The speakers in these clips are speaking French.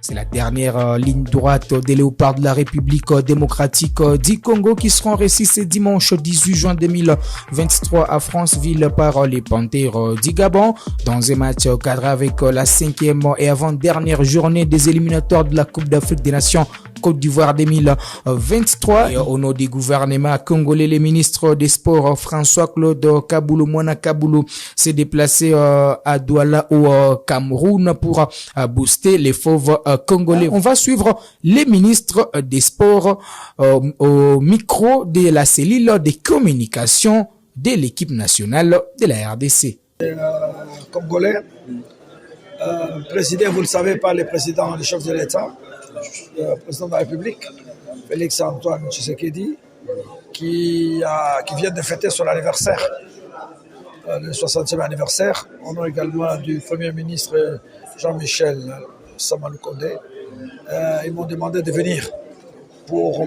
C'est la dernière ligne droite des Léopards de la République démocratique du Congo qui seront récits ce dimanche 18 juin 2023 à Franceville par les Panthères du Gabon dans un match cadré avec la 5e et avant-dernière journée des éliminatoires de la Coupe d'Afrique des Nations Côte d'Ivoire 2023. Et au nom du gouvernement congolais, le ministre des Sports François-Claude Kaboulou Mwana Kaboulou s'est déplacé à Douala au Cameroun pour booster les fauves congolais. On va suivre les ministres des Sports au micro de la cellule de communication de l'équipe nationale de la RDC. Congolais, présidé, vous le savez, par le président, le chef de l'État, le président de la République, Félix Antoine Tshisekedi, qui vient de fêter son anniversaire, le 60e anniversaire. On a également du Premier ministre Jean-Michel Sama Lukonde. Ils m'ont demandé de venir pour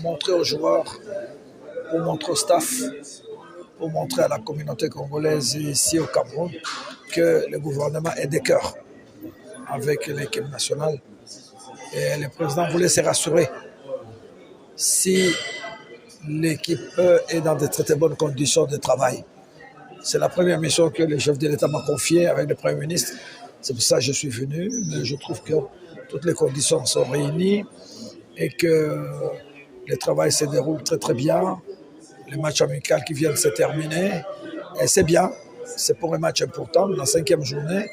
montrer aux joueurs, pour montrer au staff, pour montrer à la communauté congolaise ici au Cameroun que le gouvernement est de cœur avec l'équipe nationale. Et le président voulait se rassurer si l'équipe est dans de très bonnes conditions de travail. C'est la première mission que le chef de l'État m'a confiée avec le Premier ministre. C'est pour ça que je suis venu. Mais je trouve que toutes les conditions sont réunies et que le travail se déroule très bien. Le match amical qui vient de se terminer. Et c'est bien. C'est pour un match important, la 5e journée.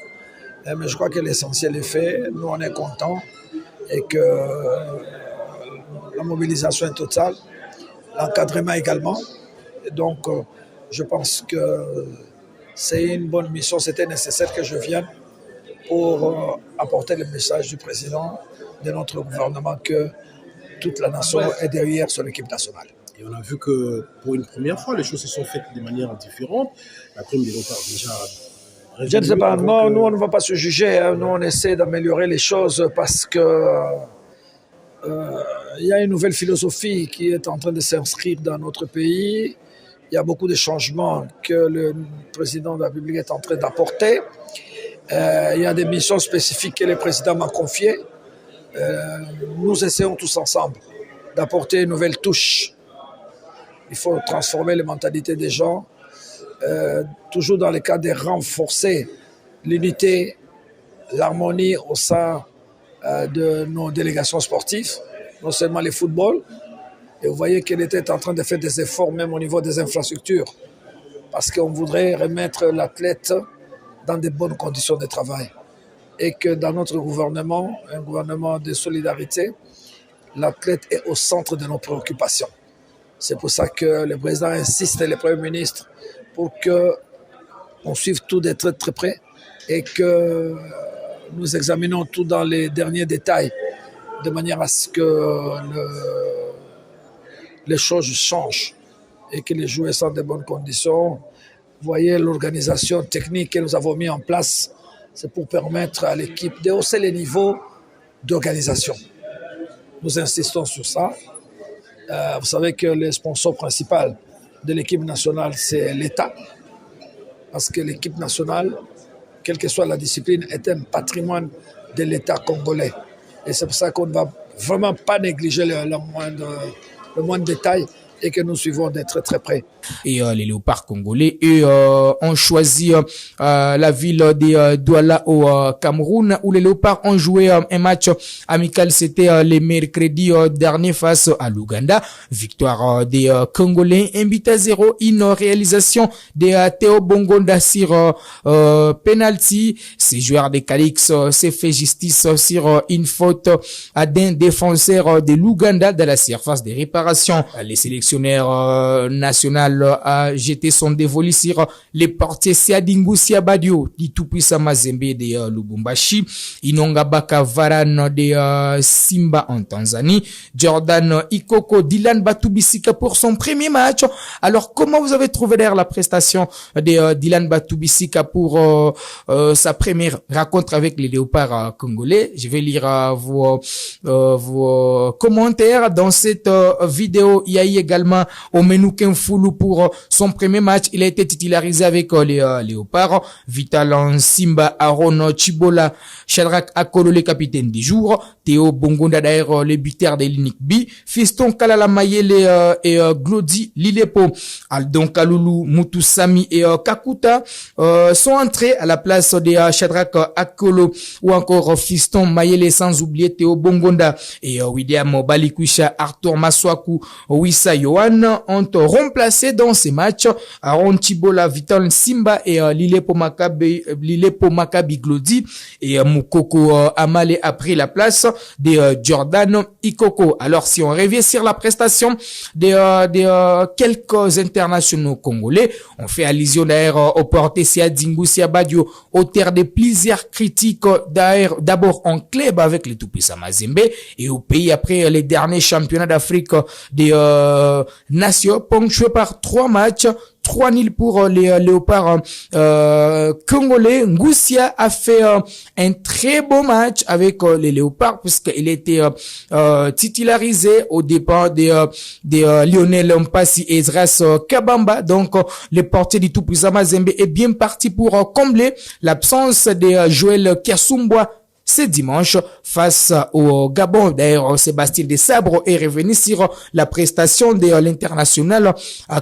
Mais je crois que l'essentiel est fait. Nous, on est contents. Et que la mobilisation est totale, l'encadrement également. Et donc, je pense que c'est une bonne mission. C'était nécessaire que je vienne pour apporter le message du président de notre gouvernement que toute la nation est derrière son équipe nationale. Et on a vu que pour une première fois, les choses se sont faites de manière différente. La prime des Léopards déjà... Je ne sais pas, nous on ne va pas se juger, hein. Nous on essaie d'améliorer les choses parce que il y a une nouvelle philosophie qui est en train de s'inscrire dans notre pays. Il y a beaucoup de changements que le président de la République est en train d'apporter. Il y a des missions spécifiques que le président m'a confiées. Nous essayons tous ensemble d'apporter une nouvelle touche. Il faut transformer les mentalités des gens. Toujours dans le cas de renforcer l'unité, l'harmonie au sein de nos délégations sportives, non seulement le football. Et vous voyez qu'elle était en train de faire des efforts même au niveau des infrastructures, parce qu'on voudrait remettre l'athlète dans de bonnes conditions de travail. Et que dans notre gouvernement, un gouvernement de solidarité, l'athlète est au centre de nos préoccupations. C'est pour ça que le président insiste, et le Premier ministre, pour qu'on suive tout de très près et que nous examinons tout dans les derniers détails de manière à ce que les choses changent et que les joueurs sont dans de bonnes conditions. Vous voyez l'organisation technique que nous avons mis en place, c'est pour permettre à l'équipe de hausser les niveaux d'organisation. Nous insistons sur ça. Vous savez que le sponsor principal de l'équipe nationale, c'est l'État. Parce que l'équipe nationale, quelle que soit la discipline, est un patrimoine de l'État congolais. Et c'est pour ça qu'on ne va vraiment pas négliger le moindre détail et que nous suivons d'être très près. Et les Léopards congolais, eux, ont choisi la ville de Douala au Cameroun, où les Léopards ont joué un match amical. C'était le mercredi dernier face à l'Ouganda. Victoire des Congolais, 1-0, une réalisation de Théo Bongonda sur penalty. Ces joueurs de Calix s'est fait justice sur une faute d'un défenseur de l'Ouganda dans la surface de réparation. Les sélectionneurs national a jeté son dévolu sur les portiers Siadingu Siabadio du tout-puissant Mazembe de Lubumbashi, Inonga Baka Varane de Simba en Tanzanie, Jordan Ikoko, Dylan Batubisika pour son premier match. Alors, comment vous avez trouvé d'ailleurs la prestation de Dylan Batubisika pour sa première rencontre avec les Léopards congolais? Je vais lire vos commentaires dans cette vidéo. Il y a eu également Omenuken Fulu pour son premier match. Il a été titularisé avec les Léopards. Vital Simba, Aaron Chibola, Shadrack Akolo, les capitaines du jour. Théo Bongonda, d'ailleurs, les buteurs de l'Unique B. Fiston Kalala Mayele et Glody Lilepo. Aldon Kalulu, Mutusami et Kakuta sont entrés à la place de Shadrack Akolo ou encore Fiston Mayele, sans oublier Théo Bongonda et William Balikwisha, Arthur Maswaku, Wissa Yohan ont remplacé dans ces matchs Aaron Chibola, Vital Simba et Lilepo Maccabi Glody et Mukoko Amale a pris la place de Jordan Ikoko. Alors si on revient sur la prestation de quelques internationaux congolais, on fait allusion d'ailleurs au porté Sia Dingu Sia Badio, auteur de plusieurs critiques d'abord en club avec les Tout-Puissants Mazembe et au pays après les derniers championnats d'Afrique des nations, ponctués par 3 matchs, 3-0 pour les léopards congolais. Ngoussia a fait un très beau match avec les léopards puisqu'il était titularisé au départ de Lionel Mpassi et Ezras Kabamba. Donc le portier du Tout-Puissant Mazembe est bien parti pour combler l'absence de Joël Kersumbois ce dimanche face au Gabon. D'ailleurs, Sébastien Desabre est revenu sur la prestation de l'international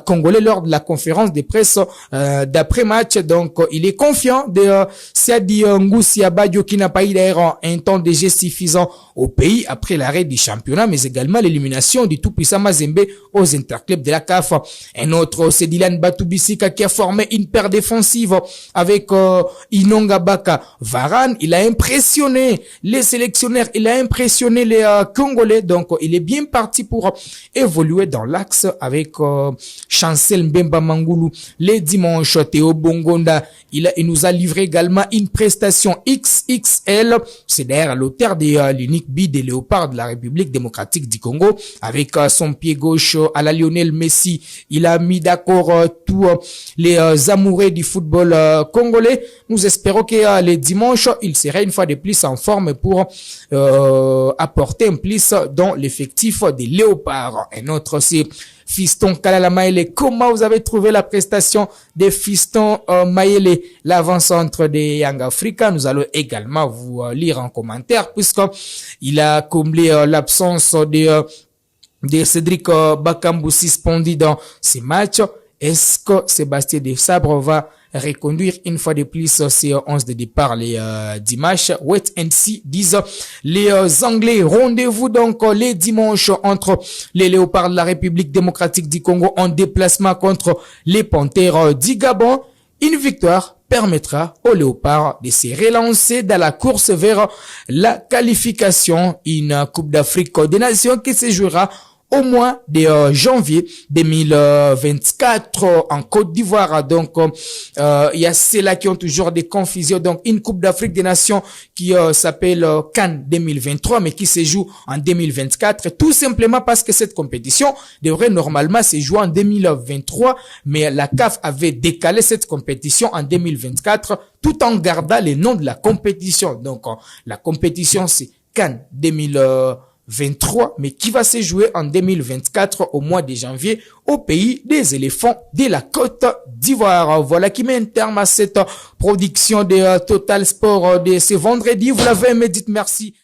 congolais lors de la conférence de presse d'après-match. Donc, il est confiant de Siadi Ngoussia Badio qui n'a pas eu d'ailleurs un temps de jeu suffisant au pays après l'arrêt du championnat, mais également l'élimination du Tout-Puissant Mazembe aux interclubs de la CAF. Un autre, c'est Dylan Batubisika qui a formé une paire défensive avec Inonga Baka Varane. Il a impressionné les sélectionneurs, il a impressionné les Congolais, donc il est bien parti pour évoluer dans l'axe avec Chancel Mbemba Mangoulou les dimanches. Théo Bongonda, il nous a livré également une prestation XXL, c'est d'ailleurs l'auteur de l'Unique B des Léopards de la République démocratique du Congo, avec son pied gauche à la Lionel Messi. Il a mis d'accord tous les amoureux du football congolais. Nous espérons que les dimanches, il sera une fois de plus en forme pour apporter un plus dans l'effectif des Léopards. Un autre, c'est Fiston Kalala Mayele. Comment vous avez trouvé la prestation de Fiston Mayele, l'avant-centre de Young Africa? Nous allons également vous lire en commentaire puisque il a comblé l'absence de Cédric Bakambu suspendu dans ces matchs. Est-ce que Sébastien Desabre va reconduire une fois de plus ces 11 de départ les dimanches? Wait and see, disent les Anglais. Rendez-vous donc les dimanches entre les Léopards de la République démocratique du Congo en déplacement contre les Panthères du Gabon. Une victoire permettra aux Léopards de se relancer dans la course vers la qualification. Une Coupe d'Afrique des Nations qui se jouera au mois de janvier 2024 en Côte d'Ivoire. Donc, il y a ceux-là qui ont toujours des confusions. Donc, une Coupe d'Afrique des Nations qui s'appelle CAN 2023, mais qui se joue en 2024, tout simplement parce que cette compétition devrait normalement se jouer en 2023, mais la CAF avait décalé cette compétition en 2024, tout en gardant les noms de la compétition. Donc, la compétition, c'est CAN 2023, mais qui va se jouer en 2024 au mois de janvier au pays des éléphants de la Côte d'Ivoire. Voilà qui met un terme à cette production de Total Sport de ce vendredi. Vous l'avez aimé, dites merci.